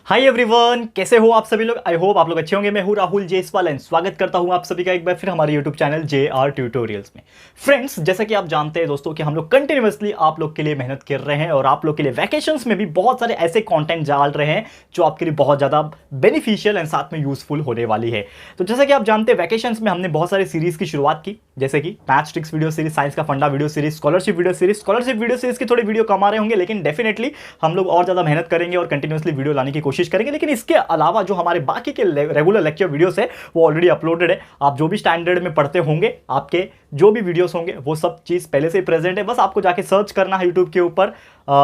Hi everyone, कैसे हो आप सभी लोग। आई होप आप लोग अच्छे होंगे। मैं हूं राहुल जेसवाल एंड स्वागत करता हूं आप सभी का एक बार फिर हमारे यूट्यूब चैनल JR ट्यूटोरियल्स में। फ्रेंड्स, जैसा कि आप जानते हैं दोस्तों कि हम लोग कंटिन्यूअसली आप लोग के लिए मेहनत कर रहे हैं और आप लोग के लिए वैकेशंस में भी बहुत सारे ऐसे कंटेंट डाल रहे हैं जो आपके लिए बहुत ज़्यादा बेनिफिशियल एंड साथ में यूजफुल होने वाली है। तो जैसा कि आप जानते हैं वैकेशंस में हमने बहुत सारी सीरीज की शुरुआत की, जैसे कि maths tricks video series, science का फंडा video series, scholarship video series. Scholarship video series की थोड़ी वीडियो कम आ रहे होंगे, लेकिन डेफिनेटली हम लोग और ज़्यादा मेहनत करेंगे और कंटिन्यूअसली वीडियो लाने की कोशिश करेंगे। लेकिन इसके अलावा जो हमारे बाकी के रेगुलर लेक्चर वीडियोस है वो ऑलरेडी अपलोडेड है। आप जो भी स्टैंडर्ड में पढ़ते होंगे, आपके जो भी वीडियोस होंगे वो सब चीज़ पहले से ही प्रेजेंट है। बस आपको जाके सर्च करना है यूट्यूब के ऊपर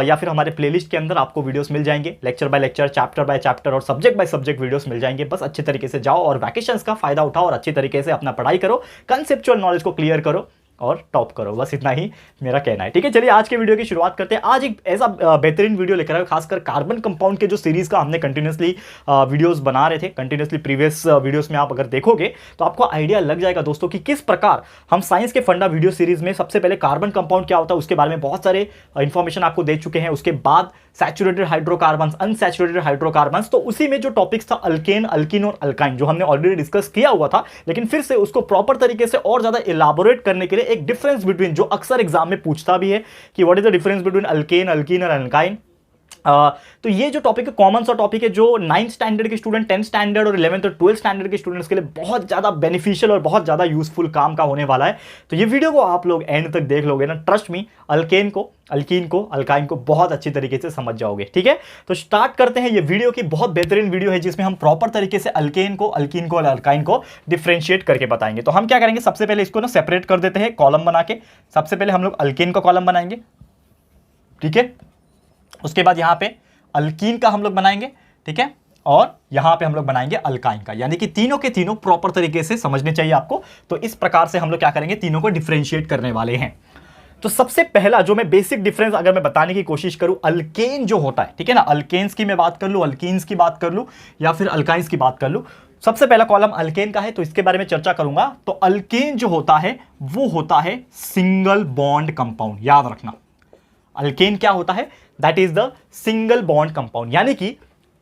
या फिर हमारे प्लेलिस्ट के अंदर आपको वीडियोस मिल जाएंगे। Lecture by lecture, chapter by chapter और सब्जेक्ट बाय सब्जेक्ट वीडियोस मिल जाएंगे। बस अच्छे तरीके से जाओ और वैकेशंस का फायदा उठाओ और अच्छी तरीके से अपना पढ़ाई करो, कंसेप्चुअल नॉलेज को क्लियर करो और टॉप करो। बस इतना ही मेरा कहना है। ठीक है, चलिए आज के वीडियो की शुरुआत करते हैं। आज एक ऐसा बेहतरीन वीडियो लेकर आए, खासकर कार्बन कंपाउंड के जो सीरीज का हमने कंटिन्यूसली वीडियोस बना रहे थे। कंटिन्यूसली प्रीवियस वीडियोस में आप अगर देखोगे तो आपको आइडिया लग जाएगा दोस्तों कि किस प्रकार हम साइंस के फंडा वीडियो सीरीज में सबसे पहले कार्बन कंपाउंड क्या होता है उसके बारे में बहुत सारे इंफॉर्मेशन आपको दे चुके हैं। उसके बाद सैचुरेटेड हाइड्रोकार्बन्स, अनसैचुरेटेड हाइड्रोकार्बन्स, तो उसी में जो टॉपिक्स था अल्केन, अल्कीन और अल्काइन, जो हमने ऑलरेडी डिस्कस किया हुआ था, लेकिन फिर से उसको प्रॉपर तरीके से और ज्यादा इलाबोरेट करने के लिए एक डिफरेंस बिटवीन, जो अक्सर एग्जाम में पूछता भी है कि what is the difference between alkane, alkene और अल्काइन। तो ये जो टॉपिक है कॉमन सा टॉपिक है जो 9th स्टैंडर्ड के स्टूडेंट, 10th स्टैंडर्ड और 11th और 12th स्टैंडर्ड के स्टूडेंट्स के लिए बहुत ज़्यादा बेनिफिशियल और बहुत ज़्यादा यूजफुल काम का होने वाला है। तो ये वीडियो को आप लोग एंड तक देख लोगे ना, ट्रस्ट मी, अल्केन को, अल्कीन को, अल्काइन को बहुत अच्छी तरीके से समझ जाओगे। ठीक है, तो स्टार्ट करते हैं। ये वीडियो की बहुत बेहतरीन वीडियो है जिसमें हम प्रॉपर तरीके से अल्केन को, अल्कीन को और अल्काइन को डिफरेंशिएट करके बताएंगे। तो हम क्या करेंगे, सबसे पहले इसको ना सेपरेट कर देते हैं कॉलम बना के। सबसे पहले हम लोग अल्केन का कॉलम बनाएंगे, ठीक है। उसके बाद यहां पे अल्कीन का हम लोग बनाएंगे, ठीक है, और यहां पे हम लोग बनाएंगे अल्काइन का। यानी कि तीनों के तीनों प्रॉपर तरीके से समझने चाहिए आपको। तो इस प्रकार से हम लोग क्या करेंगे, तीनों को डिफरेंशिएट करने वाले हैं। तो सबसे पहला जो मैं बेसिक डिफरेंस अगर मैं बताने की कोशिश करूं, अल्केन जो होता है, ठीक है ना, अल्केन्स की मैं बात कर लूं, अल्कीन्स की बात कर लूं या फिर अल्काइंस की बात कर लूं। सबसे पहला कॉलम अल्केन का है तो इसके बारे में चर्चा करूंगा। तो अल्केन जो होता है वो होता है सिंगल बॉन्ड कंपाउंड। याद रखना, अल्केन क्या होता है, that is the single bond compound. यानी कि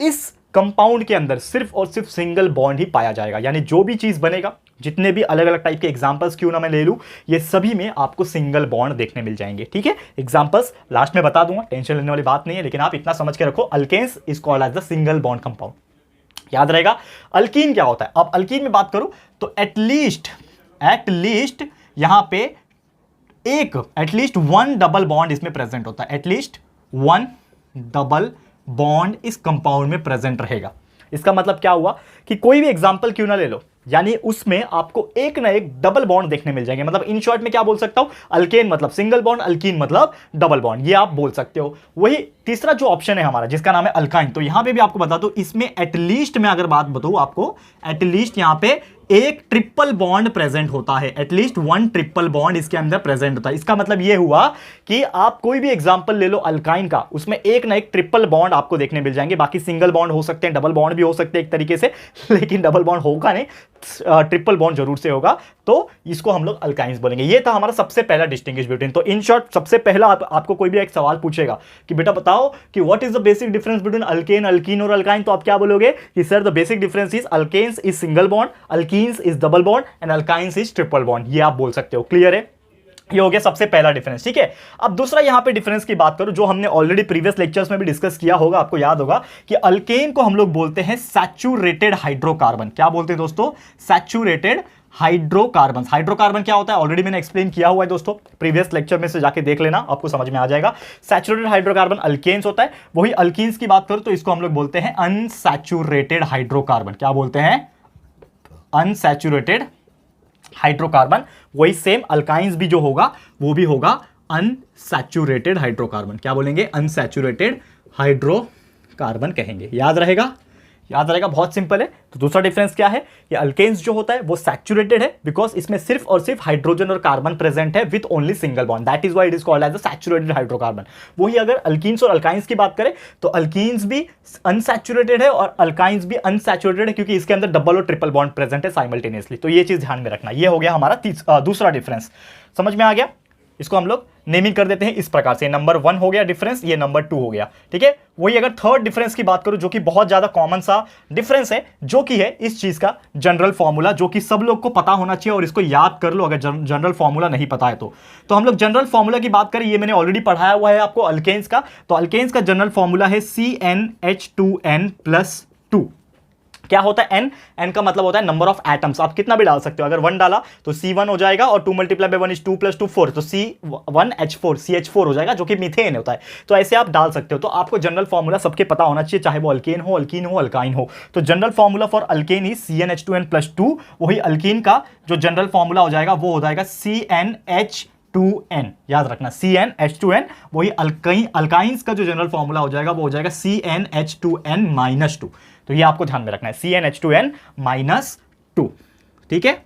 इस कंपाउंड के अंदर सिर्फ और सिर्फ सिंगल बॉन्ड ही पाया जाएगा। यानी जो भी चीज बनेगा, जितने भी अलग अलग टाइप के एग्जांपल्स क्यों ना मैं ले लूं, ये सभी में आपको सिंगल बॉन्ड देखने मिल जाएंगे। ठीक है, एग्जांपल्स लास्ट में बता दूंगा, टेंशन लेने वाली बात नहीं है, लेकिन आप इतना समझ के रखो, alkanes is called as the single bond compound. याद रहेगा। अल्कीन क्या होता है, अब अल्कीन में बात करूं तो एटलीस्ट यहां पे एटलीस्ट वन डबल बॉन्ड इसमें प्रेजेंट होता है। एटलीस्ट वन डबल बॉन्ड इस कंपाउंड में प्रेजेंट रहेगा। इसका मतलब क्या हुआ कि कोई भी एग्जांपल क्यों ना ले लो, यानी उसमें आपको एक ना एक डबल बॉन्ड देखने मिल जाएंगे। मतलब इन शॉर्ट में क्या बोल सकता हूं, अल्केन मतलब सिंगल बॉन्ड, अल्कीन मतलब डबल बॉन्ड, ये आप बोल सकते हो। वही तीसरा जो ऑप्शन है हमारा जिसका नाम है अल्काइन, तो यहां पे भी आपको बता दो, इसमें एटलीस्ट मैं अगर बात बताऊं आपको, एटलीस्ट यहां पे एक ट्रिपल बॉन्ड प्रेजेंट होता है। एटलीस्ट वन ट्रिपल बॉन्ड इसके अंदर प्रेजेंट होता है। इसका मतलब यह हुआ कि आप कोई भी एग्जांपल ले लो अल्काइन का, उसमें एक ना एक ट्रिपल बॉन्ड आपको देखने मिल जाएंगे। बाकी सिंगल बॉन्ड हो सकते हैं, डबल बॉन्ड भी हो सकते हैं एक तरीके से, लेकिन डबल बॉन्ड होगा नहीं, ट्रिपल बॉन्ड जरूर से होगा। तो इसको हम लोग अल्काइंस बोलेंगे। ये था हमारा सबसे पहला डिस्टिंग्विश बिटवीन। तो इन शॉर्ट सबसे पहला आपको कोई भी एक सवाल पूछेगा कि बेटा बताओ कि what is the basic difference between alkane, alkene और अल्काइन, तो आप क्या बोलोगे कि sir the basic difference is alkanes is single bond, alkenes is double bond and alkynes is triple bond. ये आप बोल सकते हो। क्लियर है, ये हो गया सबसे पहला डिफरेंस। ठीक है, अब दूसरा यहां पे डिफरेंस की बात करूं जो हमने ऑलरेडी प्रीवियस लेक्चर्स में भी डिस्कस किया होगा, आपको याद होगा कि अल्केन को हम लोग बोलते हैं सैचुरेटेड हाइड्रोकार्बन। क्या बोलते हैं दोस्तों, सैचुरेटेड हाइड्रोकार्बन। हाइड्रोकार्बन क्या होता है ऑलरेडी मैंने एक्सप्लेन किया हुआ है दोस्तों, प्रीवियस लेक्चर में से जाके देख लेना, आपको समझ में आ जाएगा। सैचुरेटेड हाइड्रोकार्बन अल्केन्स होता है। वही अल्कीन्स की बात करूं तो इसको हम लोग बोलते हैं अनसैचुरेटेड हाइड्रोकार्बन। क्या बोलते हैं, अनसैचुरेटेड हाइड्रोकार्बन। वही सेम अल्काइंस भी जो होगा वो भी होगा अनसैचुरेटेड हाइड्रोकार्बन। क्या बोलेंगे, अनसैचुरेटेड हाइड्रोकार्बन कहेंगे। याद रहेगा, याद रहेगा, बहुत सिंपल है। तो दूसरा डिफरेंस क्या है, ये अल्केन्स जो होता है वो सैचुरेटेड है बिकॉज इसमें सिर्फ और सिर्फ हाइड्रोजन और कार्बन प्रेजेंट है with only single bond, that is why it is called as a saturated hydrocarbon. वही अगर अल्कीन्स और अल्काइंस की बात करें तो अल्कीन्स भी अनसैचुरेटेड है और अल्काइंस भी अनसैचुरेटेड है क्योंकि इसके अंदर डबल और ट्रिपल बॉन्ड प्रेजेंट है साइमल्टेनियसली। तो ये चीज ध्यान में रखना। ये हो गया हमारा दूसरा डिफरेंस। समझ में आ गया। इसको हम लोग नेमिंग कर देते हैं इस प्रकार से, नंबर 1 हो गया डिफरेंस, ये नंबर 2 हो गया, ठीक है। वही अगर थर्ड डिफरेंस की बात करूं जो कि बहुत ज्यादा कॉमन सा डिफरेंस है, जो कि है इस चीज का जनरल फॉर्मूला, जो कि सब लोग को पता होना चाहिए और इसको याद कर लो अगर जनरल फॉर्मूला नहीं पता है तो हम लोग जनरल फॉर्मूला की बात करें, ये मैंने ऑलरेडी पढ़ाया हुआ है आपको अल्केन्स का। तो अल्केन्स का जनरल फॉर्मूला है CnH2n+2। क्या होता है एन? एन का मतलब होता है नंबर ऑफ एटम्स। आप कितना भी डाल सकते हो, अगर 1 डाला तो C1 हो जाएगा और 2 × 1 = 2 + 2 4, तो C1H4 CH4 हो जाएगा, जो कि मीथेन होता है। तो ऐसे आप डाल सकते हो। तो आपको जनरल फॉर्मूला सबके पता होना चाहिए, चाहे वो अल्केन हो, अल्कीन हो, अल्काइन हो। तो general formula for alkane is CnH2n+2। वही अल्कीन का जो जनरल फॉर्मूला हो जाएगा वो हो जाएगा CnH2n। याद रखना CnH2n। वही अल्काइंस का जो जनरल फॉर्मूला हो जाएगा वो हो जाएगा CnH2n-2। तो ये आपको ध्यान में रखना है, CnH2n-2, ठीक है,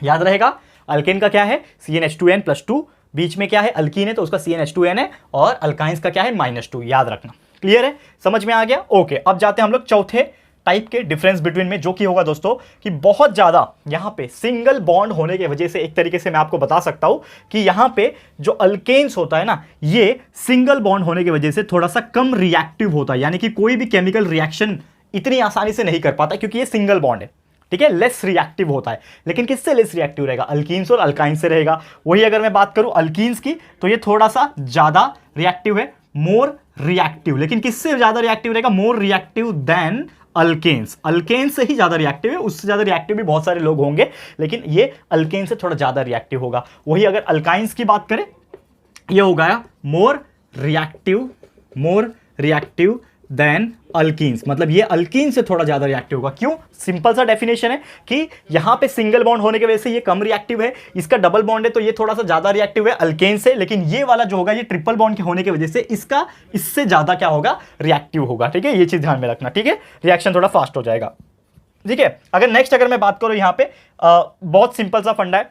याद रहेगा। अल्केन का क्या है? CnH2n+2, बीच में क्या है? अल्कीन है तो उसका CnH2n है, और अल्काइंस का क्या है? -2। याद रखना, क्लियर है, समझ में आ गया? ओके, अब जाते हैं हम लोग चौथे टाइप के डिफरेंस बिटवीन में, जो कि होगा दोस्तों कि बहुत ज्यादा यहां पे सिंगल बॉन्ड होने की वजह से, एक तरीके से मैं आपको बता सकता हूं कि यहां पे जो अल्केन्स होता है ना, ये सिंगल बॉन्ड होने की वजह से थोड़ा सा कम रिएक्टिव होता है, यानी कि कोई भी केमिकल रिएक्शन इतनी आसानी से नहीं कर पाता क्योंकि ये सिंगल बॉन्ड है, ठीक है, लेस रिएक्टिव होता है। लेकिन किससे लेस रिएक्टिव रहेगा? अल्कीन्स और अल्काइन से रहेगा। वही अगर मैं बात करूं अल्कीन्स की, तो ये थोड़ा सा ज्यादा रिएक्टिव है, मोर रिएक्टिव। लेकिन किससे ज्यादा रिएक्टिव रहेगा? More reactive than alkanes. Alkanes से ही ज्यादा रिएक्टिव है, उससे ज्यादा रिएक्टिव भी बहुत सारे लोग होंगे, लेकिन ये अल्केन से थोड़ा ज्यादा रिएक्टिव होगा। वही अगर अल्काइंस की बात करें, ये हो गया मोर रिएक्टिव देन अल्कीन्स, मतलब ये अल्कीन से थोड़ा ज्यादा रिएक्टिव होगा। क्यों? सिंपल सा डेफिनेशन है कि यहां पे सिंगल बॉन्ड होने की वजह से ये कम रिएक्टिव है, इसका डबल बॉन्ड है तो ये थोड़ा सा ज्यादा रिएक्टिव है अल्केन से, लेकिन ये वाला जो होगा ये ट्रिपल बॉन्ड के होने की वजह से इसका इससे ज्यादा क्या होगा? रिएक्टिव होगा, ठीक है, ये चीज ध्यान में रखना, ठीक है, रिएक्शन थोड़ा फास्ट हो जाएगा, ठीक है। अगर मैं बात करूं यहां पे बहुत सिंपल सा फंडा है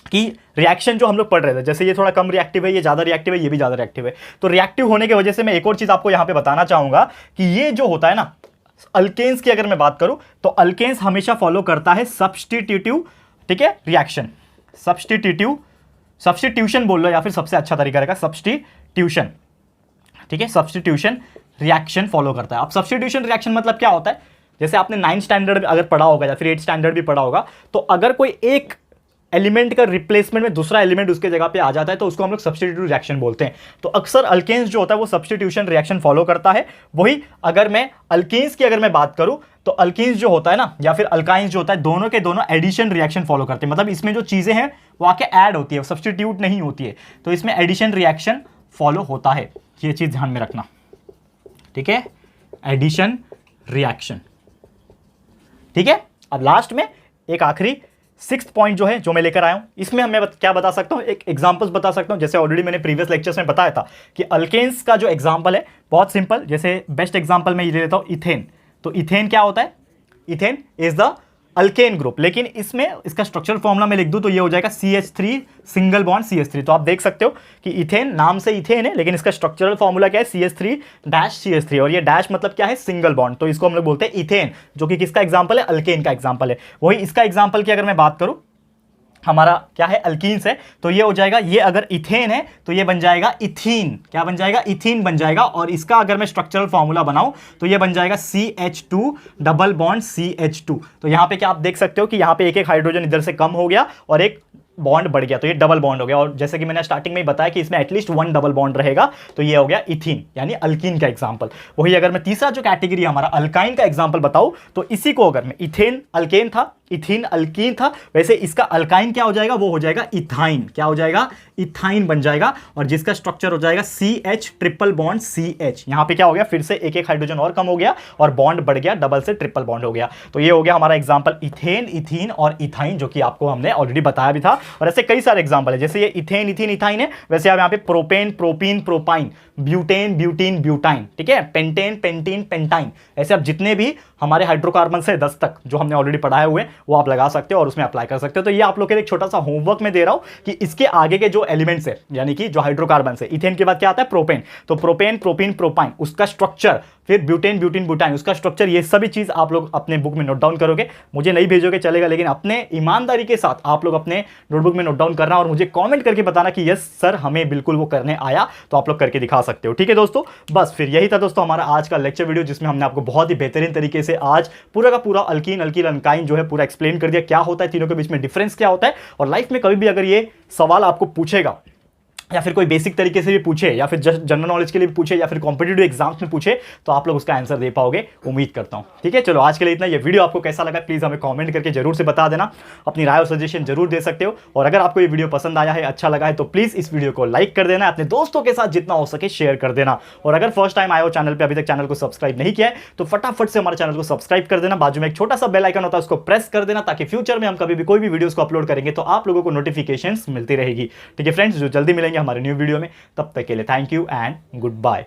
कि रिएक्शन जो हम लोग पढ़ रहे थे, जैसे ये थोड़ा कम रिएक्टिव है, ये ज्यादा रिएक्टिव है, ये भी ज्यादा रिएक्टिव है, तो रिएक्टिव होने की वजह से मैं एक और चीज आपको यहां पे बताना चाहूंगा कि ये जो होता है ना, अल्केन्स की अगर मैं बात करूं तो अल्केन्स हमेशा फॉलो करता है सब्स्टिट्यूटिव, ठीक है, रिएक्शन। सब्स्टिट्यूशन बोल लो या फिर सबसे अच्छा तरीका रहेगा सब्स्टिट्यूशन, ठीक है, सब्स्टिट्यूशन रिएक्शन फॉलो करता है। अब सब्स्टिट्यूशन रिएक्शन मतलब क्या होता है? जैसे आपने 9th स्टैंडर्ड अगर पढ़ा होगा या फिर 8th स्टैंडर्ड भी पढ़ा होगा, तो अगर कोई एक एलिमेंट का रिप्लेसमेंट में दूसरा एलिमेंट उसके जगह पे आ जाता है तो उसको हम लोग सब्स्टिट्यूट रिएक्शन बोलते हैं। तो अक्सर अल्केन्स जो होता है वो सब्स्टिट्यूशन रिएक्शन फॉलो करता है। वही अगर मैं अल्कीन्स की अगर मैं बात करूं तो अल्कीन्स जो होता है ना या फिर अल्काइंस जो होता है, दोनों के दोनों एडिशन रिएक्शन फॉलो करते हैं, मतलब इसमें जो चीजें हैं वो आके ऐड होती है, सब्स्टिट्यूट नहीं होती है, तो इसमें एडिशन रिएक्शन फॉलो होता है, ये चीज ध्यान में रखना, ठीक है, एडिशन रिएक्शन, ठीक है। अब लास्ट में एक आखिरी 6th पॉइंट जो है जो मैं लेकर आया हूं, इसमें मैं क्या बता सकता हूं, एक एग्जांपल्स बता सकता हूं। जैसे ऑलरेडी मैंने प्रीवियस लेक्चर्स में बताया था कि अल्केन्स का जो एग्जांपल है बहुत सिंपल, जैसे बेस्ट एग्जांपल मैं ये लेता हूं इथेन। तो इथेन क्या होता है? Ethane is the alkane group, लेकिन इसमें इसका स्ट्रक्चरल फॉर्मूला मैं लिख दूं तो ये हो जाएगा CH3 सिंगल बॉन्ड CH3। तो आप देख सकते हो कि इथेन नाम से इथेन है, लेकिन इसका स्ट्रक्चरल फॉर्मूला क्या है? CH3-CH3, और ये डैश मतलब क्या है? Single bond. तो इसको हम लोग बोलते हैं इथेन, जो कि किसका एग्जांपल है? अल्केन का एग्जांपल है। वही इसका एग्जांपल की अगर मैं बात करूं, हमारा क्या है? अल्कीन्स है, तो ये हो जाएगा, ये अगर इथेन है तो ये बन जाएगा इथीन। क्या बन जाएगा? इथीन बन जाएगा। और इसका अगर मैं स्ट्रक्चरल फॉर्मूला बनाऊं तो ये बन जाएगा CH2 डबल बॉन्ड CH2। तो यहां पे क्या आप देख सकते हो कि यहां पे एक एक हाइड्रोजन इधर से कम हो गया और एक बॉन्ड बढ़ गया, तो ये डबल बॉन्ड हो गया। और जैसे कि मैंने स्टार्टिंग में ही बताया कि इसमें एटलीस्ट 1 डबल बॉन्ड रहेगा, तो ये हो गया इथीन, यानी अल्कीन का एग्जांपल। वही अगर मैं तीसरा जो कैटेगरी हमारा अल्काइन का एग्जांपल बताऊं तो इसी को अगर मैं इथेन अल्केन था, इथीन अल्कीन था, वैसे इसका अल्काइन क्या हो जाएगा? वो हो जाएगा इथाइन। क्या हो जाएगा? इथाइन बन जाएगा। और जिसका स्ट्रक्चर हो जाएगा CH ट्रिपल बॉन्ड CH। यहां पे क्या हो गया? फिर से एक एक हाइड्रोजन और कम हो गया और बॉन्ड बढ़ गया, डबल से ट्रिपल बॉन्ड हो गया। तो ये हो गया हमारा एग्जांपल इथेन, इथीन और इथाइन, जो कि आपको हमने ऑलरेडी बताया भी था। और ऐसे कई सारे एग्जांपल है, जैसे ये इथेन, इथीन, इथाइन है, वैसे आप यहां पे propane, propene, propyne, butane, butene, butyne, ठीक है, पेंटेन, पेंटीन, पेंटाइन, ऐसे आप जितने भी हमारे हाइड्रोकार्बन से 10 तक जो हमने ऑलरेडी पढ़ाए हुए वो आप लगा सकते हो और उसमें अप्लाई कर सकते हो। तो ये आप लोग के लिए एक छोटा सा होमवर्क में दे रहा हूं कि इसके आगे के जो एलिमेंट्स है, यानी कि जो हाइड्रोकार्बन है, इथेन के बाद क्या आता है? प्रोपेन। तो प्रोपेन, प्रोपीन, प्रोपाइन, उसका स्ट्रक्चर फिर ब्यूटेन, ब्यूटीन, बुटाइन, उसका स्ट्रक्चर, ये सभी चीज़ आप लोग अपने बुक में नोट डाउन करोगे। मुझे नहीं भेजोगे चलेगा, लेकिन अपने ईमानदारी के साथ आप लोग अपने नोटबुक में नोट डाउन करना और मुझे कमेंट करके बताना कि यस सर हमें बिल्कुल वो करने आया, तो आप लोग करके दिखा सकते हो। ठीक है दोस्तों, बस फिर यही था दोस्तों हमारा आज का लेक्चर वीडियो, जिसमें हमने आपको बहुत ही बेहतरीन तरीके से आज पूरा का पूरा अल्कीन, अल्किल, अनकाइन जो है पूरा एक्सप्लेन कर दिया, क्या होता है तीनों के बीच में डिफरेंस क्या होता है। और लाइफ में कभी भी अगर ये सवाल आपको पूछेगा, या फिर कोई बेसिक तरीके से भी पूछे, या फिर जस्ट जनरल नॉलेज के लिए भी पूछे, या फिर कॉम्पिटिटिव एग्जाम्स में पूछे, तो आप लोग उसका आंसर दे पाओगे, उम्मीद करता हूं। ठीक है, चलो आज के लिए इतना। ये वीडियो आपको कैसा लगा प्लीज हमें कमेंट करके जरूर से बता देना, अपनी राय और सजेशन जरूर दे सकते हो। और अगर आपको ये वीडियो पसंद आया है, अच्छा लगा है, तो प्लीज इस वीडियो को लाइक कर देना, अपने दोस्तों के साथ जितना हो सके शेयर कर देना। और अगर फर्स्ट टाइम आए हो चैनल पर, अभी तक चैनल को सब्सक्राइब नहीं किया है, तो फटाफट से हमारे चैनल को सब्सक्राइब कर देना। बाजू में एक छोटा सा बेल आइकन होता है, उसको प्रेस कर देना, ताकि फ्यूचर में हम कभी भी कोई भी वीडियोस को अपलोड करेंगे तो आप लोगों को नोटिफिकेशंस मिलती रहेगी। ठीक है फ्रेंड्स, जो जल्दी मिलेंगे हमारे न्यू वीडियो में, तब तक के लिए thank you and good bye.